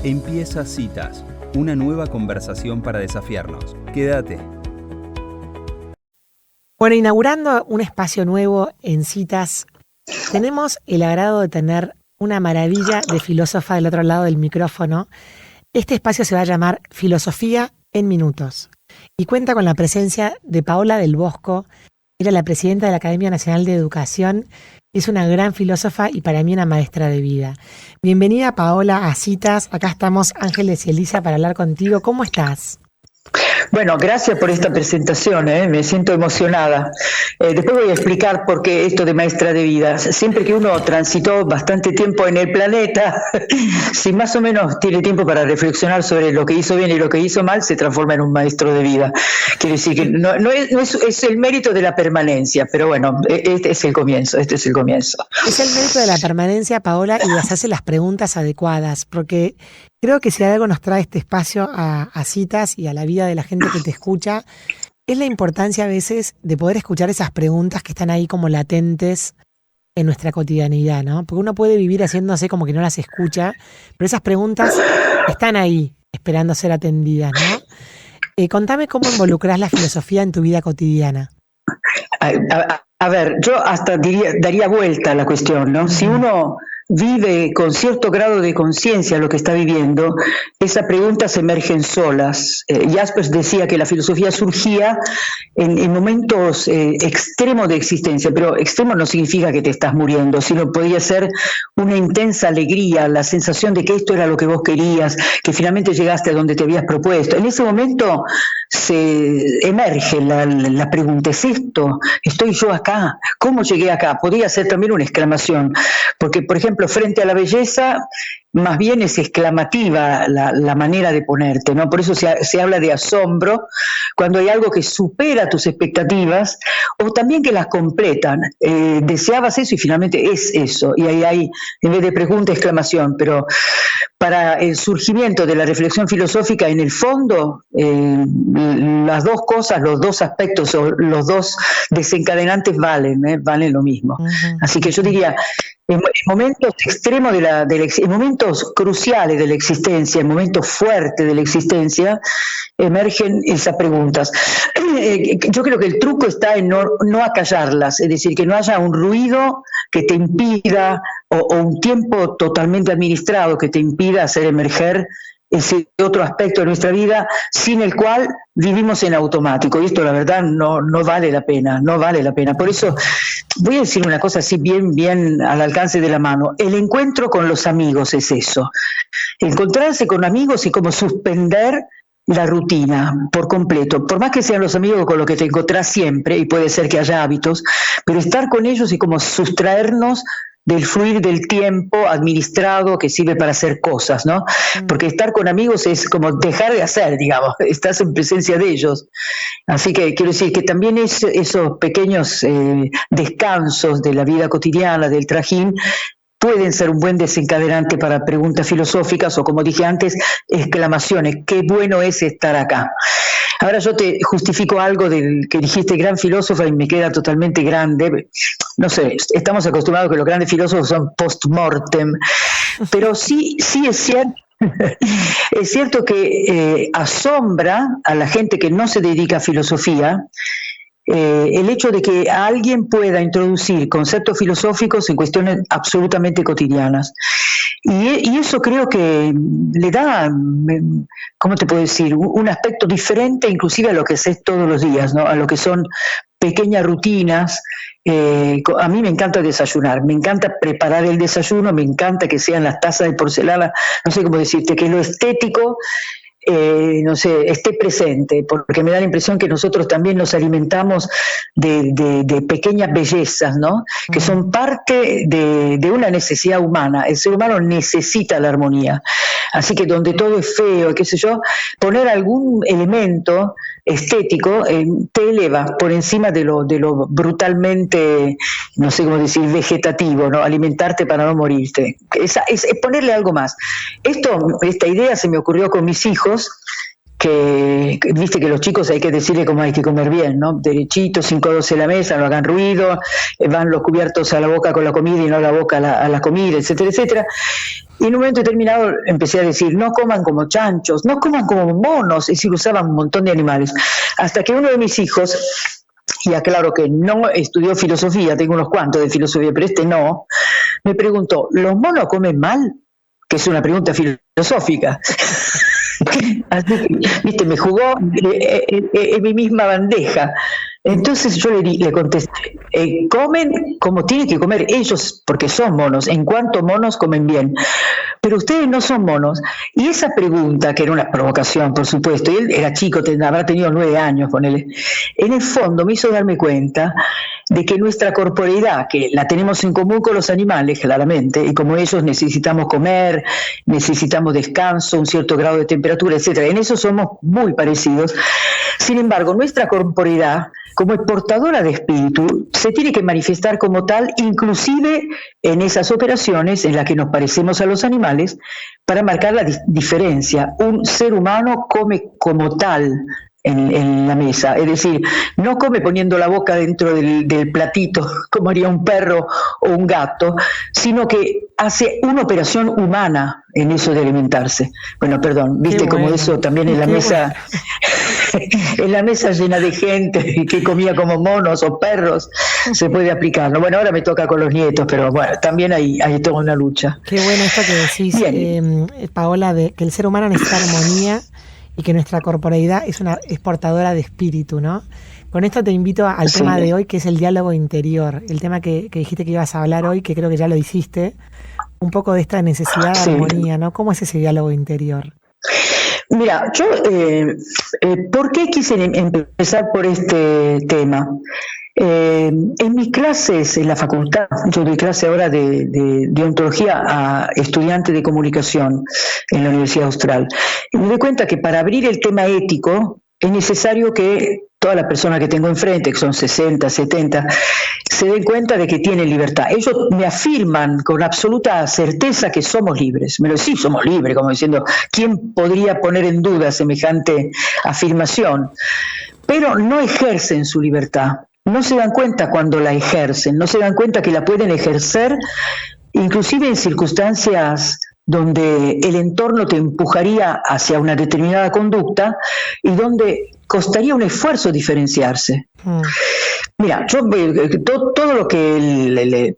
Empieza Citas, una nueva conversación para desafiarnos. Quédate. Bueno, inaugurando un espacio nuevo en Citas, tenemos el agrado de tener una maravilla de filósofa del otro lado del micrófono. Este espacio se va a llamar Filosofía en Minutos y cuenta con la presencia de Paola del Bosco. Era la presidenta de la Academia Nacional de Educación. Es una gran filósofa y para mí una maestra de vida. Bienvenida, Paola, a Citas. Acá estamos Ángeles y Elisa para hablar contigo. ¿Cómo estás? Bueno, gracias por esta presentación, me siento emocionada. Después voy a explicar por qué esto de maestra de vida. Siempre que uno transitó bastante tiempo en el planeta, si más o menos tiene tiempo para reflexionar sobre lo que hizo bien y lo que hizo mal, se transforma en un maestro de vida. Quiero decir que no es el mérito de la permanencia, pero bueno, este es el comienzo. Es el mérito de la permanencia, Paola, y de hacerse las preguntas adecuadas, porque creo que si algo nos trae este espacio a Citas y a la vida de la gente que te escucha, es la importancia a veces de poder escuchar esas preguntas que están ahí como latentes en nuestra cotidianidad, ¿no? Porque uno puede vivir haciéndose como que no las escucha, pero esas preguntas están ahí esperando ser atendidas, ¿no? Contame cómo involucrás la filosofía en tu vida cotidiana. A ver, yo hasta daría vuelta a la cuestión, ¿no? Si uno vive con cierto grado de conciencia lo que está viviendo, esas preguntas emergen solas. Jaspers decía que la filosofía surgía en momentos extremos de existencia, pero extremo no significa que te estás muriendo, sino podía ser una intensa alegría, la sensación de que esto era lo que vos querías, que finalmente llegaste a donde te habías propuesto. En ese momento se emerge la pregunta, ¿es esto? ¿Estoy yo acá? ¿Cómo llegué acá? Podría ser también una exclamación, porque, por ejemplo, frente a la belleza, más bien es exclamativa la manera de ponerte, ¿no? Por eso se habla de asombro, cuando hay algo que supera tus expectativas, o también que las completan. Deseabas eso y finalmente es eso, y ahí hay, en vez de pregunta, exclamación, pero para el surgimiento de la reflexión filosófica, en el fondo, las dos cosas, los dos aspectos o los dos desencadenantes valen lo mismo. Uh-huh. Así que yo diría, en momentos extremos en momentos cruciales de la existencia, en momentos fuertes de la existencia, emergen esas preguntas. Yo creo que el truco está en no acallarlas, es decir, que no haya un ruido que te impida o un tiempo totalmente administrado que te impida hacer emerger ese otro aspecto de nuestra vida sin el cual vivimos en automático, y esto la verdad no vale la pena. Por eso voy a decir una cosa así bien al alcance de la mano. El encuentro con los amigos es eso, encontrarse con amigos y como suspender la rutina por completo, por más que sean los amigos con los que te encontrás siempre, y puede ser que haya hábitos, pero estar con ellos y como sustraernos del fluir del tiempo administrado que sirve para hacer cosas, ¿no? Porque estar con amigos es como dejar de hacer, digamos, estás en presencia de ellos. Así que quiero decir que también esos pequeños descansos de la vida cotidiana, del trajín, pueden ser un buen desencadenante para preguntas filosóficas o, como dije antes, exclamaciones. ¡Qué bueno es estar acá! Ahora yo te justifico algo del que dijiste, gran filósofa, y me queda totalmente grande. No sé, estamos acostumbrados a que los grandes filósofos son post-mortem, pero sí es cierto. Es cierto que asombra a la gente que no se dedica a filosofía el hecho de que alguien pueda introducir conceptos filosóficos en cuestiones absolutamente cotidianas. Y eso creo que le da, ¿cómo te puedo decir?, un aspecto diferente inclusive a lo que haces todos los días, ¿no? A lo que son pequeñas rutinas. A mí me encanta desayunar, me encanta preparar el desayuno, me encanta que sean las tazas de porcelana, no sé cómo decirte, que lo estético esté presente, porque me da la impresión que nosotros también nos alimentamos de pequeñas bellezas, ¿no? Que son parte de una necesidad humana. El ser humano necesita la armonía. Así que donde todo es feo, qué sé yo, poner algún elemento estético te eleva por encima de lo brutalmente, no sé cómo decir, vegetativo, ¿no? Alimentarte para no morirte. Es ponerle algo más. Esta idea se me ocurrió con mis hijos, viste que los chicos hay que decirle cómo hay que comer bien, ¿no? Derechito, sin codos en la mesa, no hagan ruido, van los cubiertos a la boca con la comida y no la boca a la comida, etcétera, etcétera. Y en un momento determinado empecé a decir, no coman como chanchos, no coman como monos, es decir, usaban un montón de animales. Hasta que uno de mis hijos, y aclaro que no estudió filosofía, tengo unos cuantos de filosofía, pero este no, me preguntó, ¿los monos comen mal? Que es una pregunta filosófica. Así que, viste, me jugó en mi misma bandeja. Entonces yo le contesté, comen como tienen que comer ellos, porque son monos, en cuanto monos comen bien, pero ustedes no son monos. Y esa pregunta, que era una provocación, por supuesto, y él era chico, habrá tenido 9 años, ponele, en el fondo me hizo darme cuenta de que nuestra corporeidad, que la tenemos en común con los animales, claramente, y como ellos necesitamos comer, necesitamos descanso, un cierto grado de temperatura, etcétera, en eso somos muy parecidos. Sin embargo, nuestra corporeidad, como es portadora de espíritu, se tiene que manifestar como tal, inclusive en esas operaciones en las que nos parecemos a los animales, para marcar la diferencia. Un ser humano come como tal en la mesa, es decir, no come poniendo la boca dentro del platito como haría un perro o un gato, sino que hace una operación humana en eso de alimentarse. Bueno, perdón, viste bueno. Como eso también en la mesa, en la mesa llena de gente que comía como monos o perros, se puede aplicar, ¿no? Bueno, ahora me toca con los nietos, pero bueno, también hay toda una lucha. Qué bueno esto que decís, Paola, de que el ser humano necesita armonía y que nuestra corporeidad es portadora de espíritu, ¿no? Con esto te invito al tema de hoy, que es el diálogo interior, el tema que dijiste que ibas a hablar hoy, que creo que ya lo hiciste, un poco de esta necesidad de armonía, ¿no? ¿Cómo es ese diálogo interior? Mira, yo, ¿por qué quise empezar por este tema? En mis clases en la facultad, yo doy clase ahora de ontología a estudiantes de comunicación en la Universidad Austral. Y me doy cuenta que para abrir el tema ético es necesario que todas las personas que tengo enfrente, que son 60, 70, se den cuenta de que tienen libertad. Ellos me afirman con absoluta certeza que somos libres. Me lo decís, somos libres, como diciendo, ¿quién podría poner en duda semejante afirmación? Pero no ejercen su libertad. No se dan cuenta cuando la ejercen, no se dan cuenta que la pueden ejercer inclusive en circunstancias donde el entorno te empujaría hacia una determinada conducta y donde costaría un esfuerzo diferenciarse. Mira, yo todo lo que,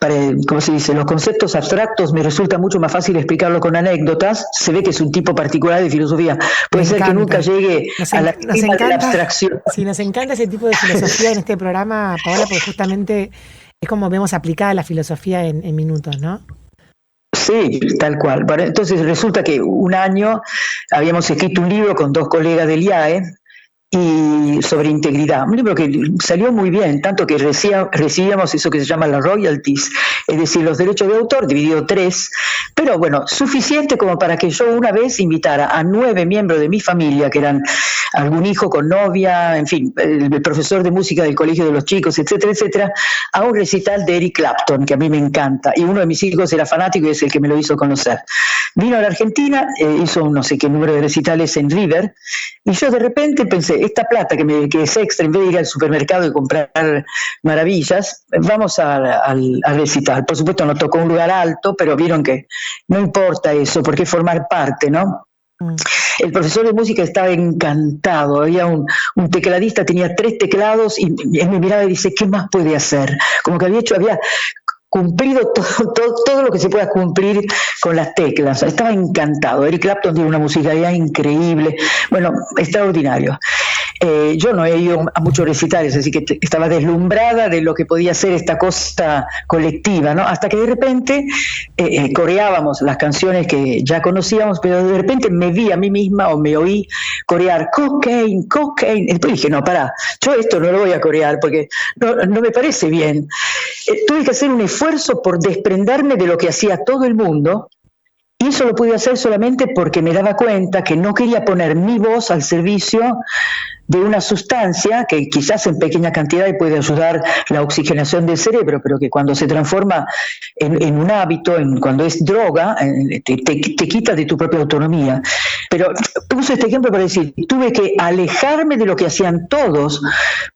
¿cómo se dice? Los conceptos abstractos me resulta mucho más fácil explicarlo con anécdotas. Se ve que es un tipo particular de filosofía. Puede ser que nunca llegue a la cima de la abstracción. Sí, nos encanta ese tipo de filosofía en este programa, Paola, porque justamente es como vemos aplicada la filosofía en minutos, ¿no? Sí, tal cual. Bueno, entonces resulta que un año habíamos escrito un libro con 2 colegas del IAE, y sobre integridad, un libro que salió muy bien, tanto que recibíamos eso que se llama las royalties, es decir, los derechos de autor, dividido 3, pero bueno, suficiente como para que yo una vez invitara a 9 miembros de mi familia, que eran algún hijo con novia, en fin, el profesor de música del colegio de los chicos, etcétera, etcétera, a un recital de Eric Clapton, que a mí me encanta, y uno de mis hijos era fanático y es el que me lo hizo conocer. Vino a la Argentina, hizo no sé qué número de recitales en River, y yo de repente pensé, esta plata que es extra, en vez de ir al supermercado y comprar maravillas, vamos al recital. Por supuesto no tocó un lugar alto, pero vieron que no importa eso, porque es formar parte, ¿no? El profesor de música estaba encantado, había un tecladista, tenía 3 teclados y él me miraba y dice, ¿qué más puede hacer? Como que había cumplido todo lo que se pueda cumplir con las teclas. Estaba encantado. Eric Clapton tiene una musicalidad increíble, bueno, extraordinario. Yo no he ido a muchos recitales, así que estaba deslumbrada de lo que podía ser esta cosa colectiva, ¿no? Hasta que de repente coreábamos las canciones que ya conocíamos, pero de repente me vi a mí misma o me oí corear cocaine, cocaine. Después dije, no, pará, yo esto no lo voy a corear porque no me parece bien. Tuve que hacer un esfuerzo por desprenderme de lo que hacía todo el mundo. Y eso lo pude hacer solamente porque me daba cuenta que no quería poner mi voz al servicio de una sustancia que quizás en pequeña cantidad puede ayudar la oxigenación del cerebro, pero que cuando se transforma en un hábito, cuando es droga, te quita de tu propia autonomía. Pero uso este ejemplo para decir, tuve que alejarme de lo que hacían todos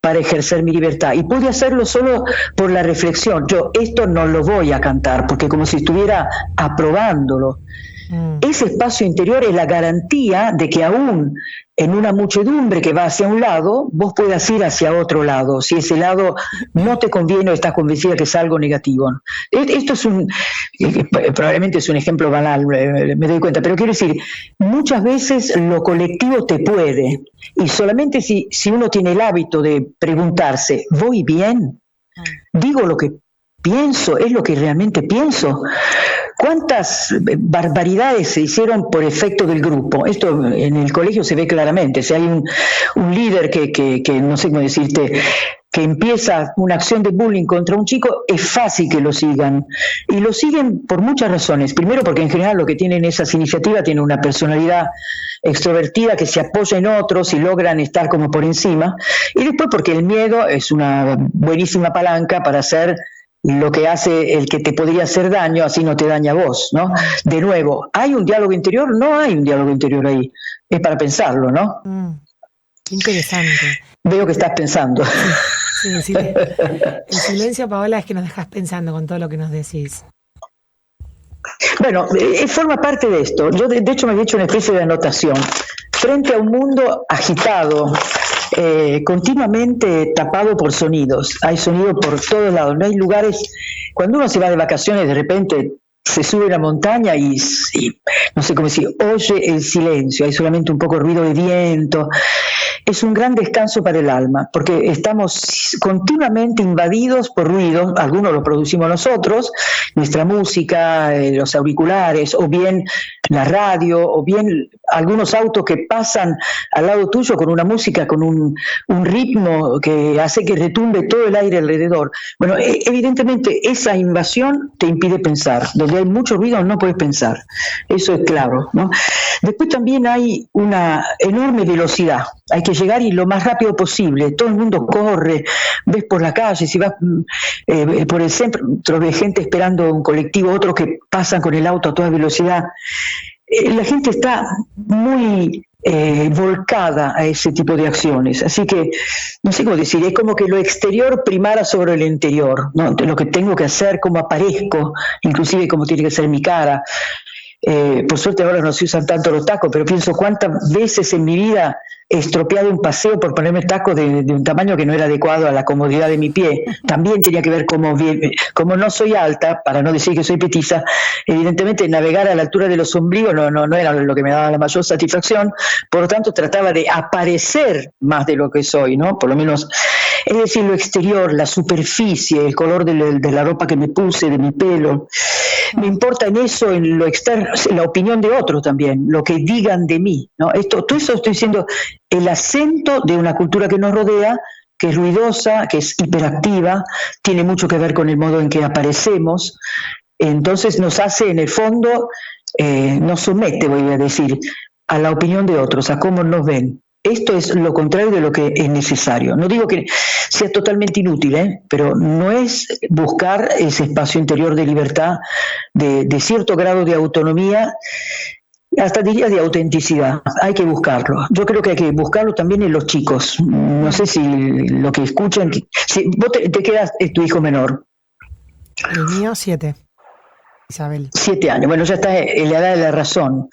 para ejercer mi libertad, y pude hacerlo solo por la reflexión. Yo esto no lo voy a cantar, porque como si estuviera aprobándolo. Ese espacio interior es la garantía de que aún en una muchedumbre que va hacia un lado, vos puedas ir hacia otro lado, si ese lado no te conviene o estás convencida que es algo negativo. Esto es probablemente es un ejemplo banal, me doy cuenta, pero quiero decir, muchas veces lo colectivo te puede, y solamente si uno tiene el hábito de preguntarse, ¿voy bien? ¿Digo lo que pienso? ¿Es lo que realmente pienso? ¿Cuántas barbaridades se hicieron por efecto del grupo? Esto en el colegio se ve claramente. Si hay un líder que no sé cómo decirte, que empieza una acción de bullying contra un chico, es fácil que lo sigan. Y lo siguen por muchas razones. Primero, porque en general lo que tienen esas iniciativas tienen una personalidad extrovertida que se apoya en otros y logran estar como por encima. Y después porque el miedo es una buenísima palanca para hacer lo que hace el que te podría hacer daño, así no te daña a vos, ¿no? De nuevo, ¿hay un diálogo interior? No hay un diálogo interior ahí. Es para pensarlo, ¿no? Qué interesante. Veo que estás pensando. Sí. El silencio, Paola, es que nos dejas pensando con todo lo que nos decís. Bueno, forma parte de esto. Yo, de hecho, me había hecho una especie de anotación. Frente a un mundo agitado, continuamente tapado por sonidos. Hay sonido por todos lados, no hay lugares. Cuando uno se va de vacaciones, de repente se sube a la montaña y no sé cómo decir, oye el silencio, hay solamente un poco de ruido de viento. Es un gran descanso para el alma, porque estamos continuamente invadidos por ruidos, algunos los producimos nosotros, nuestra música, los auriculares, o bien la radio, o bien algunos autos que pasan al lado tuyo con una música, con un ritmo que hace que retumbe todo el aire alrededor. Bueno, evidentemente esa invasión te impide pensar. Donde hay mucho ruido no puedes pensar. Eso es claro, ¿no? Después también hay una enorme velocidad. Hay que llegar y lo más rápido posible. Todo el mundo corre, ves por la calle, si vas por el centro, ves gente esperando un colectivo, otros que pasan con el auto a toda velocidad. La gente está muy volcada a ese tipo de acciones, así que no sé cómo decir, es como que lo exterior primara sobre lo interior, ¿no? Lo que tengo que hacer, cómo aparezco, inclusive cómo tiene que ser mi cara. Por suerte ahora no se usan tanto los tacos, pero pienso cuántas veces en mi vida he estropeado un paseo por ponerme tacos de un tamaño que no era adecuado a la comodidad de mi pie. También tenía que ver como no soy alta, para no decir que soy petiza, evidentemente navegar a la altura de los ombligos no era lo que me daba la mayor satisfacción, por lo tanto trataba de aparecer más de lo que soy, ¿no? Por lo menos, es decir, lo exterior, la superficie, el color de la ropa que me puse, de mi pelo. Me importa en eso, en lo externo, la opinión de otros también, lo que digan de mí, ¿no? Todo eso estoy diciendo, el acento de una cultura que nos rodea, que es ruidosa, que es hiperactiva, tiene mucho que ver con el modo en que aparecemos, entonces nos hace en el fondo, nos somete, voy a decir, a la opinión de otros, a cómo nos ven. Esto es lo contrario de lo que es necesario. No digo que sea totalmente inútil, pero no es buscar ese espacio interior de libertad, de cierto grado de autonomía, hasta diría de autenticidad. Hay que buscarlo. Yo creo que hay que buscarlo también en los chicos. No sé si lo que escuchan... Si vos te quedas, es tu hijo menor. El mío, 7. Isabel. 7 años. Bueno, ya está en la edad de la razón.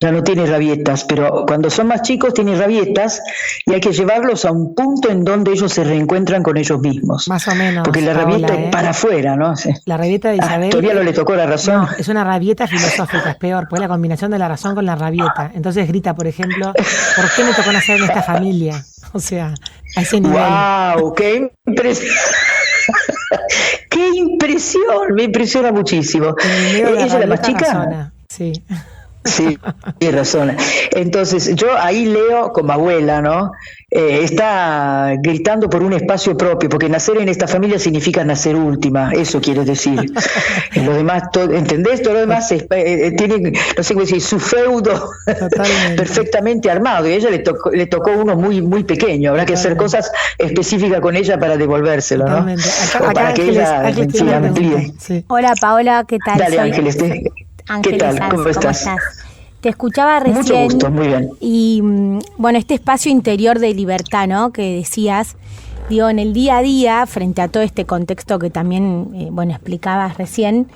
Ya no tiene rabietas, pero cuando son más chicos tienen rabietas y hay que llevarlos a un punto en donde ellos se reencuentran con ellos mismos. Más o menos. Porque la rabieta es para afuera, ¿no? Sí. La rabieta de Isabel... todavía no le tocó la razón. No, es una rabieta filosófica, es peor, pues la combinación de la razón con la rabieta. Entonces grita, por ejemplo, ¿por qué me tocó nacer en esta familia? O sea, a ese nivel. ¡Wow! ¡Qué impresión! ¡Qué impresión! Me impresiona muchísimo. ¿Ella es la más chica? Razona. Sí. Sí, tiene razón. Entonces, yo ahí leo como abuela, ¿no? Está gritando por un espacio propio, porque nacer en esta familia significa nacer última, eso quiere decir. Lo demás, ¿entendés? Todo lo demás tiene, no sé cómo decir, su feudo perfectamente armado, y a ella le tocó uno muy, muy pequeño. Habrá que hacer cosas específicas con ella para devolvérselo, ¿no? Para que ella amplíe. Sí. Hola, Paola, ¿qué tal? Dale, Ángeles. Ángeles, ¿Qué tal? ¿Cómo estás? Te escuchaba recién. Mucho gusto, muy bien. Y bueno, este espacio interior de libertad, ¿no? Que decías, digo, en el día a día, frente a todo este contexto que también, bueno, explicabas recién,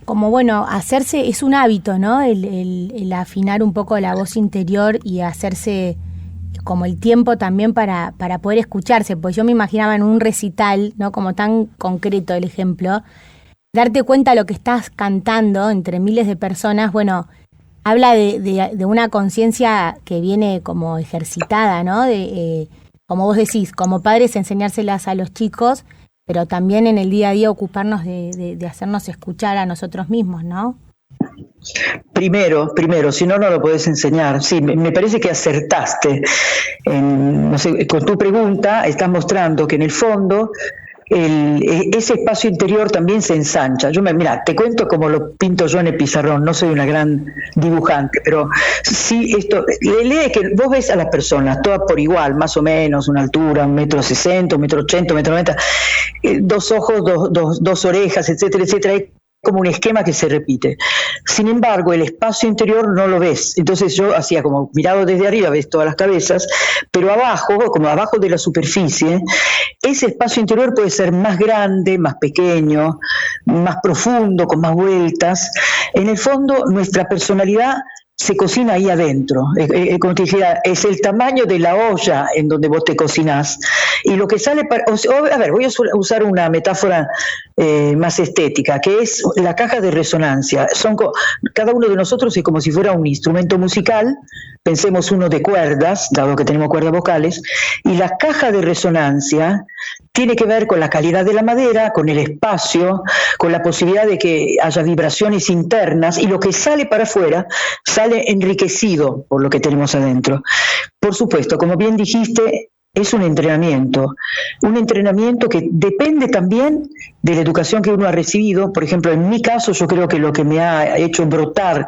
como bueno, hacerse, es un hábito, ¿no? El afinar un poco la voz interior y hacerse como el tiempo también para poder escucharse, pues yo me imaginaba en un recital, ¿no? Como tan concreto el ejemplo, darte cuenta de lo que estás cantando entre miles de personas, bueno, habla de una conciencia que viene como ejercitada, ¿no? Como vos decís, como padres enseñárselas a los chicos, pero también en el día a día ocuparnos de hacernos escuchar a nosotros mismos, ¿no? Primero, si no, no lo podés enseñar. Sí, me parece que acertaste. No sé, con tu pregunta estás mostrando que en el fondo ese espacio interior también se ensancha. Mira, te cuento como lo pinto yo en el pizarrón, no soy una gran dibujante, pero sí, lee que vos ves a las personas, todas por igual, más o menos, una altura, 1,60 m, 1,80 m, 1,90 m, dos ojos, dos orejas, etcétera, etcétera. Como un esquema que se repite. Sin embargo, el espacio interior no lo ves. Entonces yo hacía como mirado desde arriba, ves todas las cabezas, pero abajo, como abajo de la superficie, ese espacio interior puede ser más grande, más pequeño, más profundo, con más vueltas. En el fondo, nuestra personalidad se cocina ahí adentro, como te dijera, es el tamaño de la olla en donde vos te cocinás, y lo que sale a ver, voy a usar una metáfora más estética, que es la caja de resonancia. Cada uno de nosotros es como si fuera un instrumento musical, pensemos uno de cuerdas, dado que tenemos cuerdas vocales, y la caja de resonancia tiene que ver con la calidad de la madera, con el espacio, con la posibilidad de que haya vibraciones internas, y lo que sale para afuera sale enriquecido por lo que tenemos adentro. Por supuesto, como bien dijiste, es un entrenamiento que depende también de la educación que uno ha recibido. Por ejemplo, en mi caso, yo creo que lo que me ha hecho brotar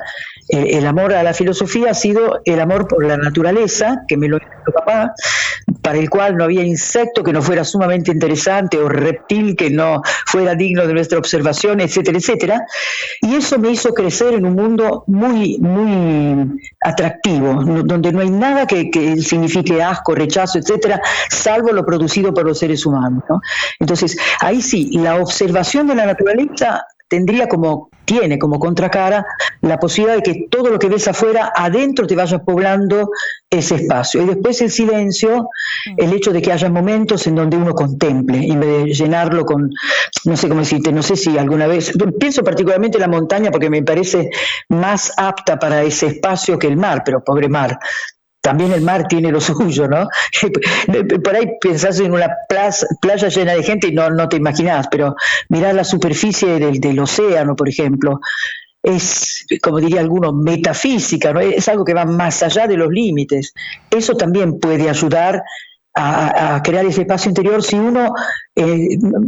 el amor a la filosofía ha sido el amor por la naturaleza, que me lo hizo papá, para el cual no había insecto que no fuera sumamente interesante o reptil que no fuera digno de nuestra observación, etcétera, etcétera. Y eso me hizo crecer en un mundo muy, muy atractivo, donde no hay nada que signifique asco, rechazo, etcétera, salvo lo producido por los seres humanos, ¿no? Entonces, ahí sí, la observación de la naturaleza tiene como contracara la posibilidad de que todo lo que ves afuera, adentro te vaya poblando ese espacio. Y después el silencio, el hecho de que haya momentos en donde uno contemple, en vez de llenarlo con, no sé cómo decirte, no sé si alguna vez, pienso particularmente en la montaña porque me parece más apta para ese espacio que el mar, pero pobre mar. También el mar tiene lo suyo, ¿no? Por ahí pensás en una playa llena de gente y no te imaginás, pero mirar la superficie del océano, por ejemplo, es, como diría alguno, metafísica, ¿no? Es algo que va más allá de los límites. Eso también puede ayudar a crear ese espacio interior si uno,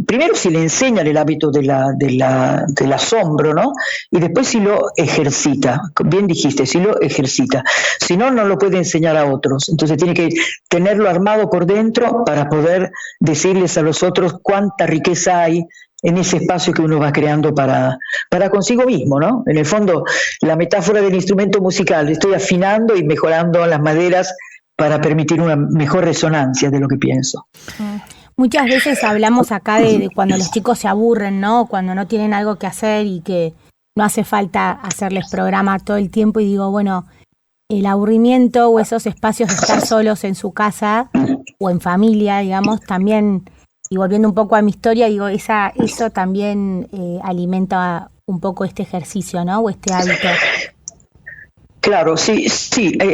primero si le enseña el hábito del asombro, ¿no? Y después si lo ejercita, bien dijiste, si lo ejercita. Si no, no lo puede enseñar a otros. Entonces tiene que tenerlo armado por dentro para poder decirles a los otros cuánta riqueza hay en ese espacio que uno va creando para consigo mismo, ¿no? En el fondo, la metáfora del instrumento musical, estoy afinando y mejorando las maderas para permitir una mejor resonancia de lo que pienso. Muchas veces hablamos acá de cuando los chicos se aburren, ¿no? Cuando no tienen algo que hacer y que no hace falta hacerles programa todo el tiempo, y digo, bueno, el aburrimiento o esos espacios de estar solos en su casa o en familia, digamos, también, y volviendo un poco a mi historia, digo, eso también alimenta un poco este ejercicio, ¿no? O este hábito. Claro, sí,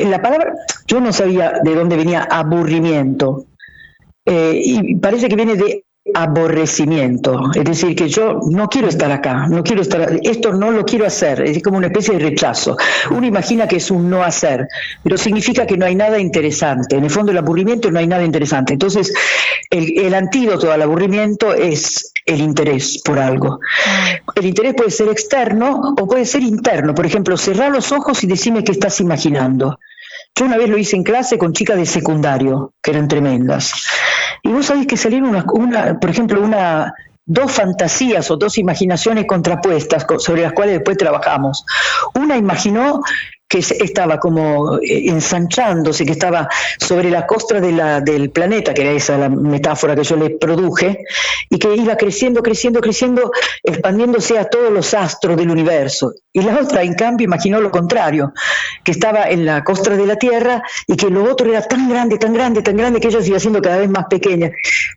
la palabra, yo no sabía de dónde venía aburrimiento, y parece que viene de aborrecimiento, es decir, que yo no quiero estar acá, esto no lo quiero hacer, es como una especie de rechazo. Uno imagina que es un no hacer, pero significa que no hay nada interesante. En el fondo, el aburrimiento, no hay nada interesante. Entonces, el antídoto al aburrimiento es el interés por algo. El interés puede ser externo o puede ser interno. Por ejemplo, cerrar los ojos y decime qué estás imaginando. Yo una vez lo hice en clase con chicas de secundario, que eran tremendas. Y vos sabés que salieron por ejemplo, una dos fantasías o dos imaginaciones contrapuestas sobre las cuales después trabajamos. Una imaginó que estaba como ensanchándose, que estaba sobre la costra del planeta, que era esa la metáfora que yo le produje, y que iba creciendo, creciendo, creciendo, expandiéndose a todos los astros del universo. Y la otra, en cambio, imaginó lo contrario, que estaba en la costra de la Tierra y que lo otro era tan grande, tan grande, tan grande, que ella se iba haciendo cada vez más pequeña.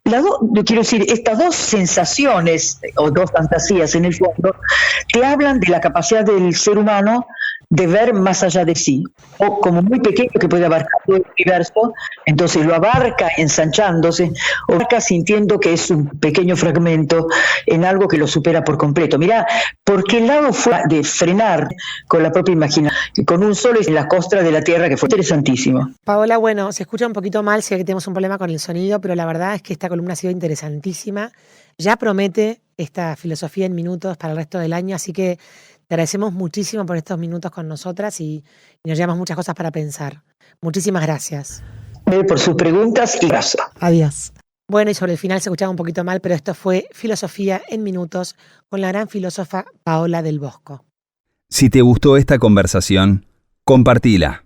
Quiero decir, estas dos sensaciones, o dos fantasías en el fondo, te hablan de la capacidad del ser humano de ver más allá de sí, o como muy pequeño que puede abarcar todo el universo, entonces lo abarca ensanchándose, o abarca sintiendo que es un pequeño fragmento en algo que lo supera por completo. Mirá, porque el lado fue de frenar con la propia imaginación, con un solo en la costra de la Tierra, que fue interesantísimo. Paola, bueno, se escucha un poquito mal, sé que tenemos un problema con el sonido, pero la verdad es que esta columna ha sido interesantísima. Ya promete esta filosofía en minutos para el resto del año, así que te agradecemos muchísimo por estos minutos con nosotras y nos llevamos muchas cosas para pensar. Muchísimas gracias. Por sus preguntas y gracias. Adiós. Bueno, y sobre el final se escuchaba un poquito mal, pero esto fue Filosofía en Minutos con la gran filósofa Paola del Bosco. Si te gustó esta conversación, compartila.